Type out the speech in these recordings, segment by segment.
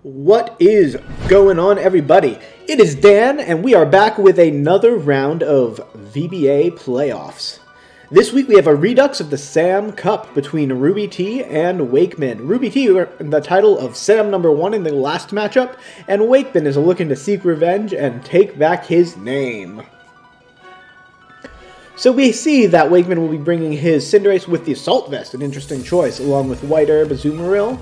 What is going on, everybody? It is Dan, and we are back with another round of VBA playoffs. This week we have a redux of the Sam Cup between RubyT and Wakeman. RubyT earned the title of Sam #1 in the last matchup, and Wakeman is looking to seek revenge and take back his name. So we see that Wakeman will be bringing his Cinderace with the Assault Vest, an interesting choice, along with White Herb, Azumarill,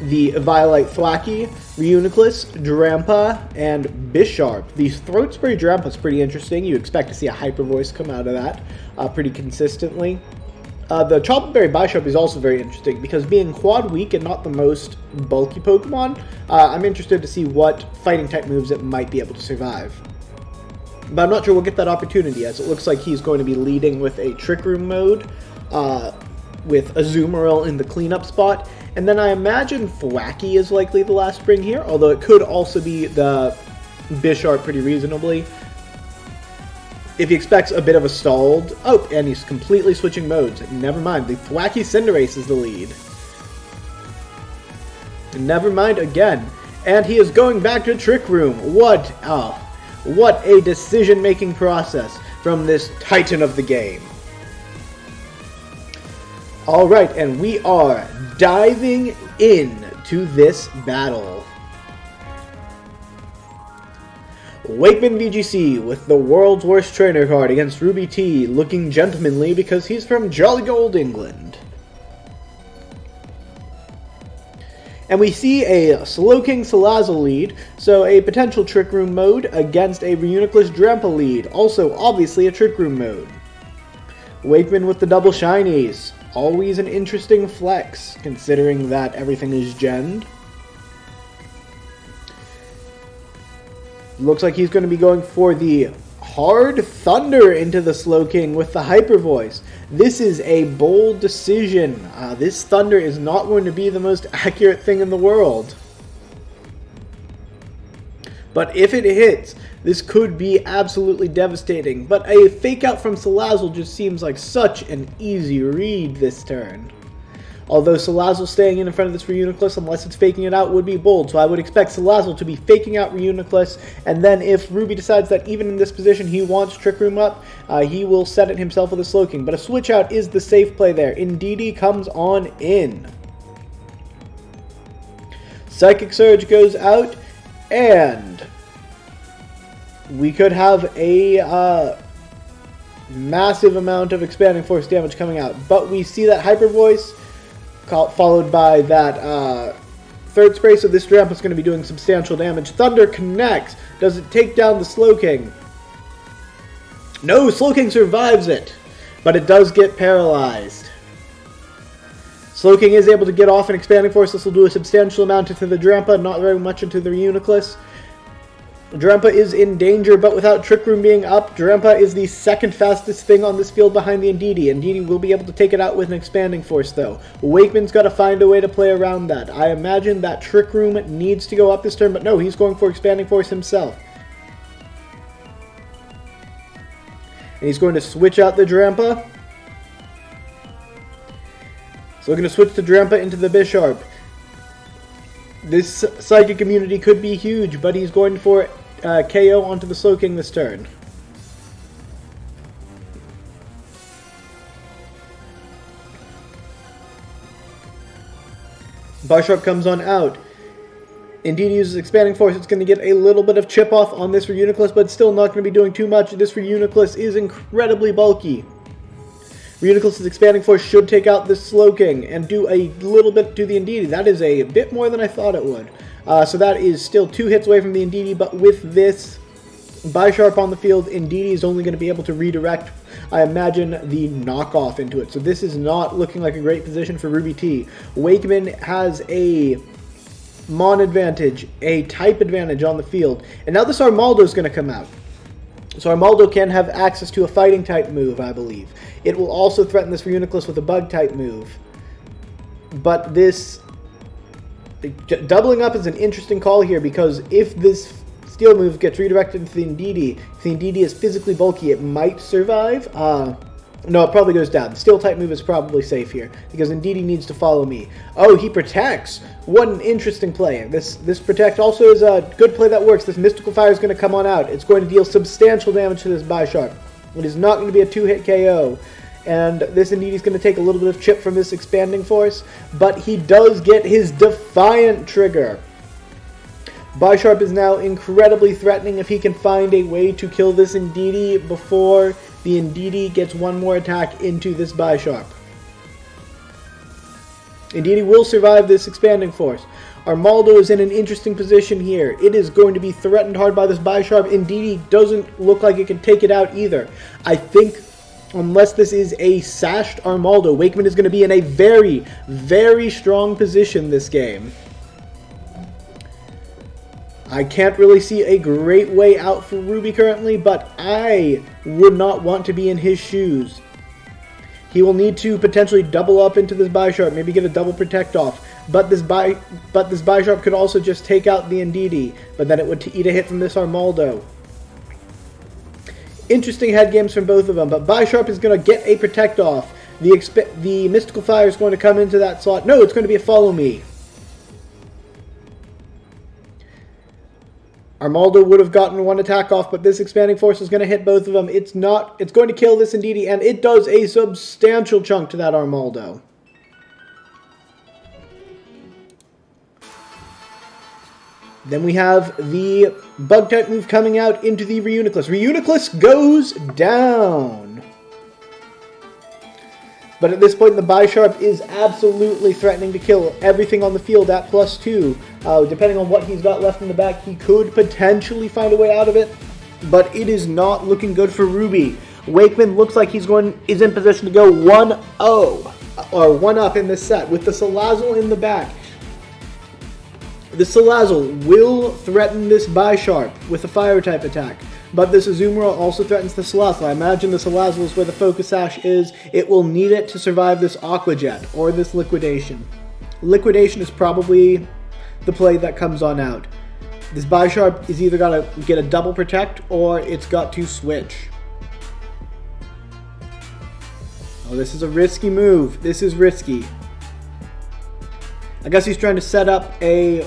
the Violite Thwackey, Reuniclus, Drampa, and Bisharp. The Throat Spray Drampa is pretty interesting. You expect to see a Hyper Voice come out of that pretty consistently. The Chocolate Berry Bisharp is also very interesting because being quad weak and not the most bulky Pokemon, I'm interested to see what fighting type moves it might be able to survive. But I'm not sure we'll get that opportunity, as it looks like he's going to be leading with a Trick Room mode with Azumarill in the cleanup spot. And then I imagine Thwackey is likely the last spring here, although it could also be the Bisharp pretty reasonably. If he expects a bit of a stalled... Oh, and he's completely switching modes. Never mind, the Thwackey Cinderace is the lead. Never mind again. And he is going back to Trick Room. What a decision-making process from this titan of the game. Alright, and we are diving into this battle. WakemanVGC with the world's worst trainer card against RubyT, looking gentlemanly because he's from Jolly Gold, England. And we see a Slowking Salazzle lead, so a potential Trick Room mode against a Reuniclus Drampa lead, also obviously a Trick Room mode. Wakeman with the double shinies. Always an interesting flex, considering that everything is genned. Looks like he's going to be going for the Hard Thunder into the Slowking with the Hyper Voice. This is a bold decision. This Thunder is not going to be the most accurate thing in the world. But if it hits, this could be absolutely devastating. But a Fake Out from Salazzle just seems like such an easy read this turn. Although Salazzle staying in front of this Reuniclus, unless it's faking it out, would be bold. So I would expect Salazzle to be faking out Reuniclus, and then if Ruby decides that even in this position he wants Trick Room up, he will set it himself with a Slowking. But a Switch Out is the safe play there. Indeedee comes on in. Psychic Surge goes out, and we could have a massive amount of Expanding Force damage coming out. But we see that Hyper Voice, followed by that Third Spray, so this Drampa is going to be doing substantial damage. Thunder connects. Does it take down the Slowking? No, Slowking survives it, but it does get paralyzed. Slowking is able to get off an Expanding Force. This will do a substantial amount into the Drampa, not very much into the Reuniclus. Drampa is in danger, but without Trick Room being up, Drampa is the second fastest thing on this field behind the Indeedee. Indeedee will be able to take it out with an Expanding Force, though. Wakeman's got to find a way to play around that. I imagine that Trick Room needs to go up this turn, but no, he's going for Expanding Force himself. And he's going to switch out the Drampa. So we're going to switch the Drampa into the Bisharp. This Psychic immunity could be huge, but he's going for KO onto the Slowking this turn. Bisharp comes on out. Indeed, uses Expanding Force. It's going to get a little bit of chip off on this Reuniclus, but still not going to be doing too much. This Reuniclus is incredibly bulky. Reuniclus' Expanding Force should take out this Slowking and do a little bit to the Indeedee. That is a bit more than I thought it would. So that is still 2 hits away from the Indeedee, but with this Bisharp on the field, Indeedee is only going to be able to redirect, I imagine, the knockoff into it. So this is not looking like a great position for RubyT. Wakeman has a Mon advantage, a type advantage on the field, and now this Armaldo is going to come out. So Armaldo can have access to a fighting type move, I believe. It will also threaten this Reuniclus with a bug type move. But this doubling up is an interesting call here, because if this steel move gets redirected into the Indeedee, if the Indeedee is physically bulky, it might survive. No, it probably goes down. The Steel-type move is probably safe here, because Indeedee needs to follow me. Oh, he protects! What an interesting play. This protect also is a good play that works. This Mystical Fire is going to come on out. It's going to deal substantial damage to this Bisharp. It is not going to be a 2-hit KO. And this Indeedee is going to take a little bit of chip from this Expanding Force, but he does get his Defiant trigger. Bisharp is now incredibly threatening if he can find a way to kill this Indeedee before the Indeedee gets one more attack into this Bisharp. Indeedee will survive this Expanding Force. Armaldo is in an interesting position here. It is going to be threatened hard by this Bisharp. Indeedee doesn't look like it can take it out either. I think, unless this is a sashed Armaldo, Wakeman is going to be in a very, very strong position this game. I can't really see a great way out for Ruby currently, but I would not want to be in his shoes. He will need to potentially double up into this Bisharp, maybe get a double protect off. But this Bisharp could also just take out the Indeedee, but then it would eat a hit from this Armaldo. Interesting head games from both of them, but Bisharp is going to get a protect off. The Mystical Fire is going to come into that slot. No, it's going to be a follow me. Armaldo would have gotten one attack off, but this Expanding Force is going to hit both of them. It's going to kill this Indeedee, and it does a substantial chunk to that Armaldo. Then we have the Bug-type move coming out into the Reuniclus. Reuniclus goes down. But at this point, the Bisharp is absolutely threatening to kill everything on the field at +2. Depending on what he's got left in the back, he could potentially find a way out of it. But it is not looking good for Ruby. Wakeman looks like is in position to go 1-0, or 1-up in this set, with the Salazzle in the back. The Salazzle will threaten this Bisharp with a Fire-type attack. But this Azumarill also threatens the Salazzle. I imagine the Salazzle is where the Focus Sash is. It will need it to survive this Aqua Jet or this Liquidation. Liquidation is probably the play that comes on out. This Bisharp is either got to get a double protect or it's got to switch. Oh, this is a risky move. This is risky. I guess he's trying to set up a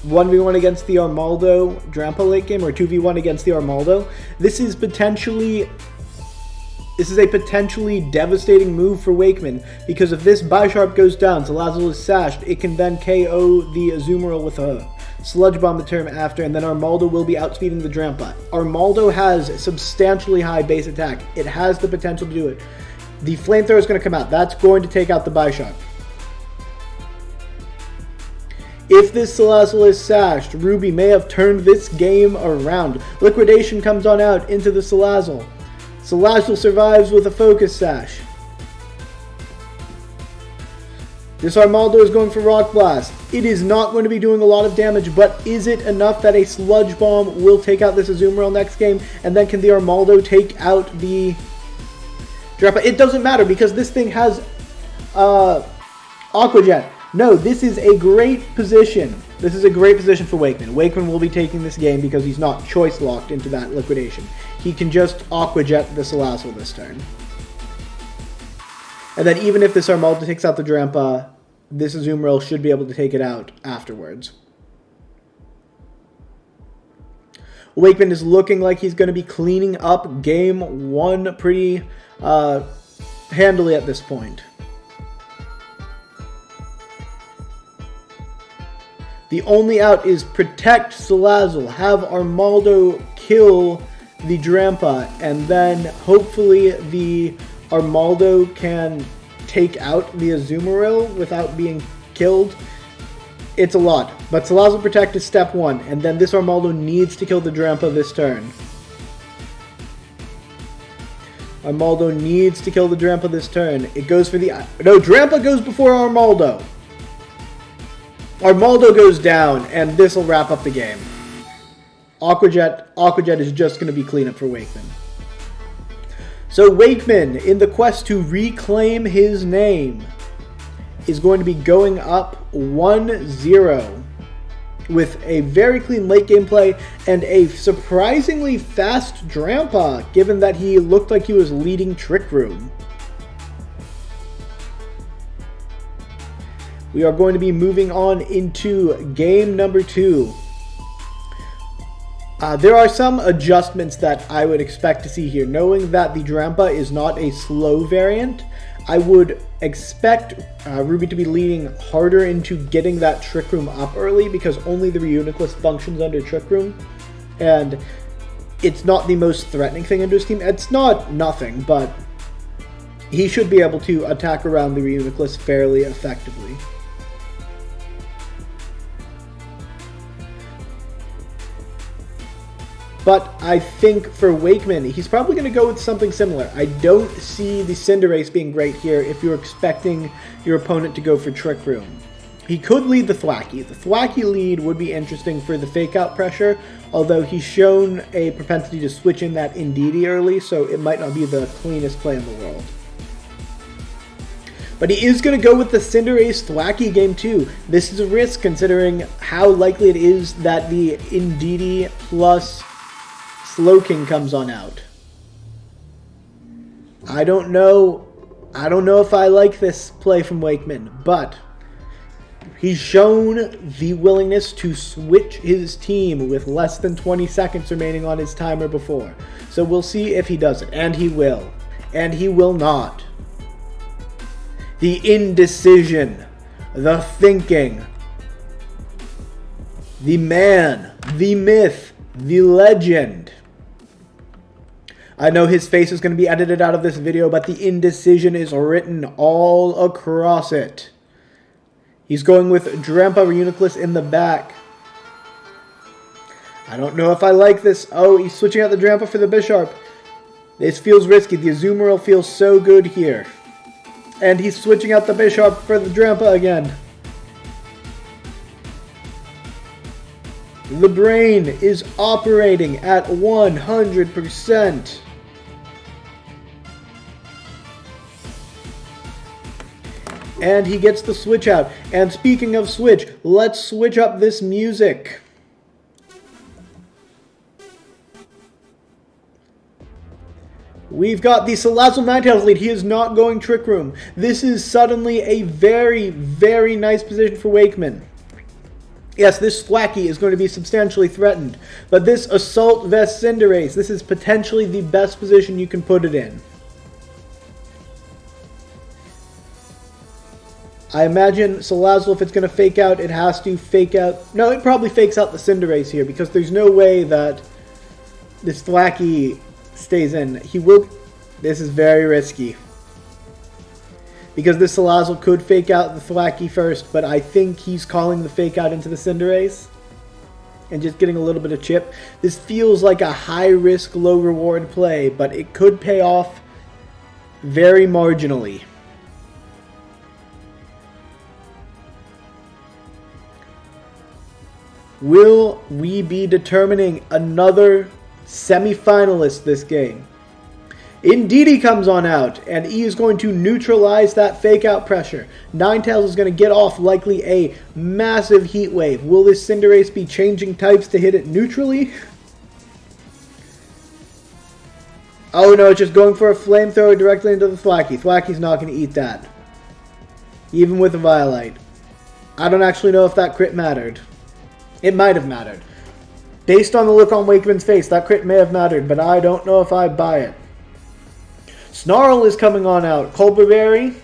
1v1 against the Armaldo Drampa late game, or 2v1 against the Armaldo. This is a potentially devastating move for Wakeman, because if this Bisharp goes down, Salazzle is sashed, it can then KO the Azumarill with a Sludge Bomb the turn after, and then Armaldo will be outspeeding the Drampa. Armaldo has substantially high base attack. It has the potential to do it. The Flamethrower is going to come out. That's going to take out the Bisharp. If this Salazzle is sashed, Ruby may have turned this game around. Liquidation comes on out into the Salazzle. Salazzle survives with a Focus Sash. This Armaldo is going for Rock Blast. It is not going to be doing a lot of damage, but is it enough that a Sludge Bomb will take out this Azumarill next game? And then can the Armaldo take out the Drampa? It doesn't matter, because this thing has Aqua Jet. No, this is a great position. This is a great position for Wakeman. Wakeman will be taking this game because he's not choice locked into that Liquidation. He can just Aqua Jet the Salazzle this turn. And then even if this Armaldo takes out the Drampa, this Azumarill should be able to take it out afterwards. Wakeman is looking like he's going to be cleaning up game 1 pretty handily at this point. The only out is protect Salazzle, have Armaldo kill the Drampa, and then hopefully the Armaldo can take out the Azumarill without being killed. It's a lot, but Salazzle protect is step 1, and then this Armaldo needs to kill the Drampa this turn. Armaldo needs to kill the Drampa this turn. It goes for the... No, Drampa goes before Armaldo. Armaldo goes down, and this will wrap up the game. Aqua Jet is just going to be cleanup for Wakeman. So Wakeman, in the quest to reclaim his name, is going to be going up 1-0 with a very clean late game play and a surprisingly fast Drampa, given that he looked like he was leading Trick Room. We are going to be moving on into game number 2. There are some adjustments that I would expect to see here. Knowing that the Drampa is not a slow variant, I would expect Ruby to be leaning harder into getting that Trick Room up early, because only the Reuniclus functions under Trick Room, and it's not the most threatening thing into his team. It's not nothing, but he should be able to attack around the Reuniclus fairly effectively. But I think for Wakeman, he's probably going to go with something similar. I don't see the Cinderace being great here if you're expecting your opponent to go for Trick Room. He could lead the Thwackey. The Thwackey lead would be interesting for the fake-out pressure, although he's shown a propensity to switch in that Indeedee early, so it might not be the cleanest play in the world. But he is going to go with the Cinderace Thwackey game too. This is a risk considering how likely it is that the Indeedee plus Slowking comes on out. I don't know if I like this play from Wakeman, but he's shown the willingness to switch his team with less than 20 seconds remaining on his timer before. So we'll see if he does it, and he will. And he will not. The indecision, the thinking, the man, the myth, the legend. I know his face is going to be edited out of this video, but the indecision is written all across it. He's going with Drampa Reuniclus in the back. I don't know if I like this. Oh, he's switching out the Drampa for the Bisharp. This feels risky. The Azumarill feels so good here. And he's switching out the Bisharp for the Drampa again. The brain is operating at 100%. And he gets the switch out. And speaking of switch, let's switch up this music. We've got the Salazzle Ninetales lead. He is not going Trick Room. This is suddenly a very, very nice position for Wakeman. Yes, this Thwackey is going to be substantially threatened, but this Assault Vest Cinderace, this is potentially the best position you can put it in. I imagine Salazzle, if it's going to fake out, it has to fake out... No, it probably fakes out the Cinderace here, because there's no way that this Thwackey stays in. He will... This is very risky, because this Salazzle could fake out the Thwackey first, but I think he's calling the fake out into the Cinderace and just getting a little bit of chip. This feels like a high-risk, low-reward play, but it could pay off very marginally. Will we be determining another semi-finalist this game? Indeedee comes on out, and he is going to neutralize that fake-out pressure. Ninetales is going to get off likely a massive heat wave. Will this Cinderace be changing types to hit it neutrally? Oh no, it's just going for a flamethrower directly into the Thwackey. Thwackey's not going to eat that, even with a Violite. I don't actually know if that crit mattered. It might have mattered. Based on the look on Wakeman's face, that crit may have mattered, but I don't know if I buy it. Snarl is coming on out. Colberberry,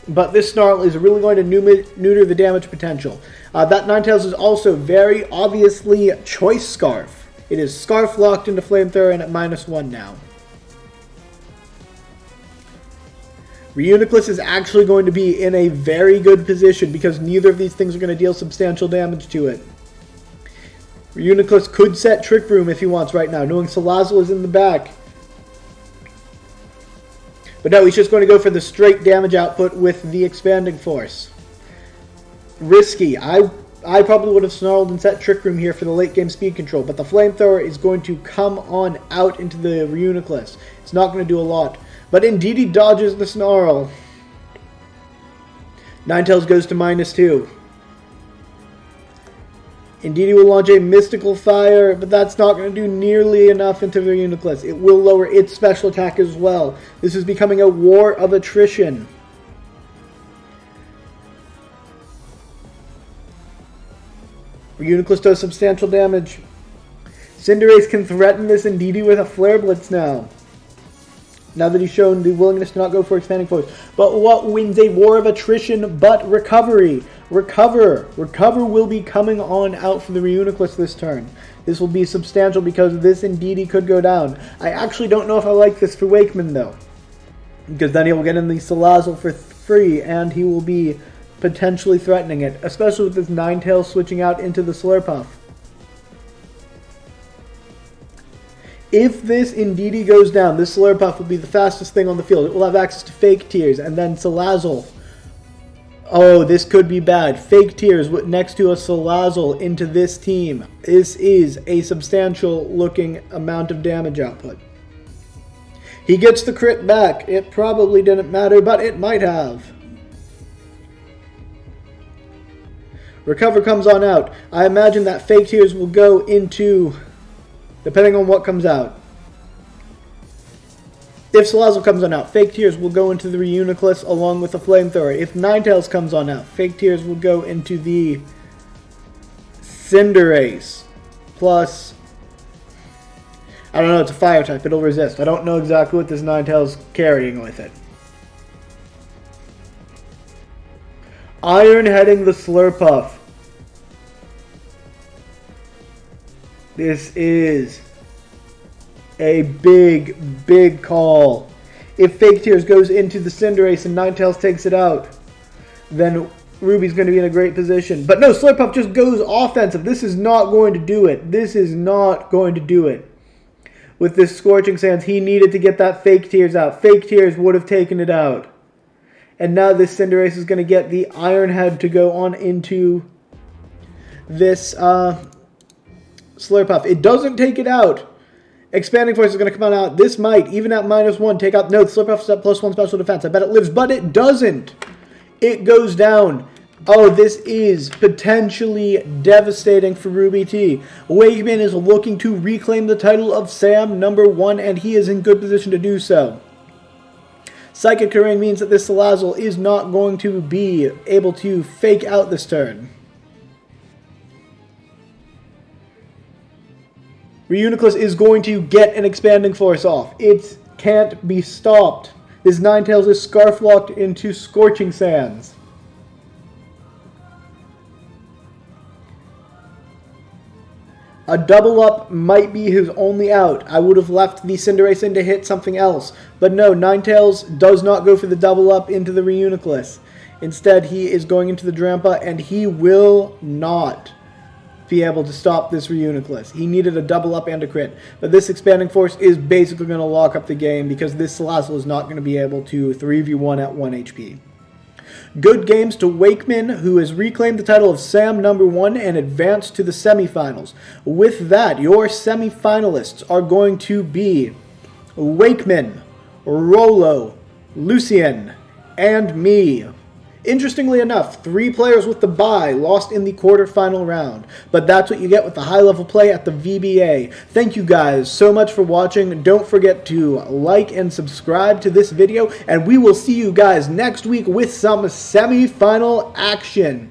but this Snarl is really going to neuter the damage potential. That Ninetales is also very obviously Choice Scarf. It is Scarf locked into Flamethrower and at -1 now. Reuniclus is actually going to be in a very good position because neither of these things are going to deal substantial damage to it. Reuniclus could set Trick Room if he wants right now, knowing Salazzle is in the back. But no, he's just going to go for the straight damage output with the Expanding Force. Risky. I probably would have snarled and set Trick Room here for the late game speed control, but the Flamethrower is going to come on out into the Reuniclus. It's not going to do a lot. But Indeedee dodges the Snarl. Ninetales goes to -2. Indeedee will launch a Mystical Fire, but that's not going to do nearly enough into the Reuniclus. It will lower its special attack as well. This is becoming a war of attrition. Reuniclus does substantial damage. Cinderace can threaten this Indeedee with a Flare Blitz now. Now that he's shown the willingness to not go for Expanding Force. But what wins a war of attrition but recovery? Recover will be coming on out for the Reuniclus this turn. This will be substantial because this Indeedee could go down. I actually don't know if I like this for Wakeman though. Because then he will get in the Salazzle for free and he will be potentially threatening it. Especially with this Ninetales switching out into the Slurpuff. If this Indeedee goes down, this Slurpuff will be the fastest thing on the field. It will have access to Fake Tears, and then Salazzle. Oh, this could be bad. Fake Tears next to a Salazzle into this team. This is a substantial looking amount of damage output. He gets the crit back. It probably didn't matter, but it might have. Recover comes on out. I imagine that Fake Tears will go into... depending on what comes out. If Salazzle comes on out, Fake Tears will go into the Reuniclus along with the Flamethrower. If Ninetales comes on out, Fake Tears will go into the Cinderace. Plus, I don't know, it's a Fire type, it'll resist. I don't know exactly what this Ninetales carrying with it. Iron heading the Slurpuff. This is a big, big call. If Fake Tears goes into the Cinderace and Ninetales takes it out, then Ruby's going to be in a great position. But no, Slurpuff just goes offensive. This is not going to do it. This is not going to do it. With this Scorching Sands, he needed to get that Fake Tears out. Fake Tears would have taken it out. And now this Cinderace is going to get the Iron Head to go on into this Slurpuff. It doesn't take it out. Expanding Force is going to come on out. This might, even at -1, take out... no, the Slurpuff's at +1 special defense. I bet it lives, but it doesn't. It goes down. Oh, this is potentially devastating for RubyT. Wakeman is looking to reclaim the title of Sam #1, and he is in good position to do so. Psychic Terrain means that this Salazzle is not going to be able to fake out this turn. Reuniclus is going to get an Expanding Force off. It can't be stopped. This Ninetales is Scarf Locked into Scorching Sands. A double up might be his only out. I would have left the Cinderace in to hit something else. But no, Ninetales does not go for the double up into the Reuniclus. Instead, he is going into the Drampa, and he will not be able to stop this Reuniclus. He needed a double up and a crit. But this Expanding Force is basically going to lock up the game because this Salazzle is not going to be able to 3v1 at 1 HP. Good games to Wakeman, who has reclaimed the title of Sam #1 and advanced to the semifinals. With that, your semifinalists are going to be Wakeman, Rolo, Lucien, and me. Interestingly enough, 3 players with the bye lost in the quarterfinal round, but that's what you get with the high-level play at the VBA. Thank you guys so much for watching. Don't forget to like and subscribe to this video, and we will see you guys next week with some semi-final action.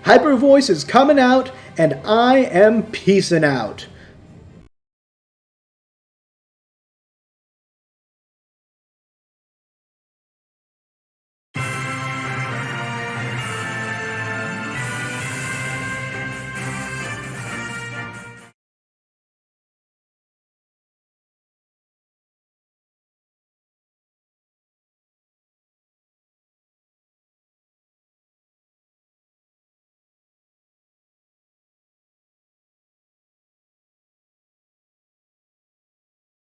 Hyper Voice is coming out, and I am peacing out.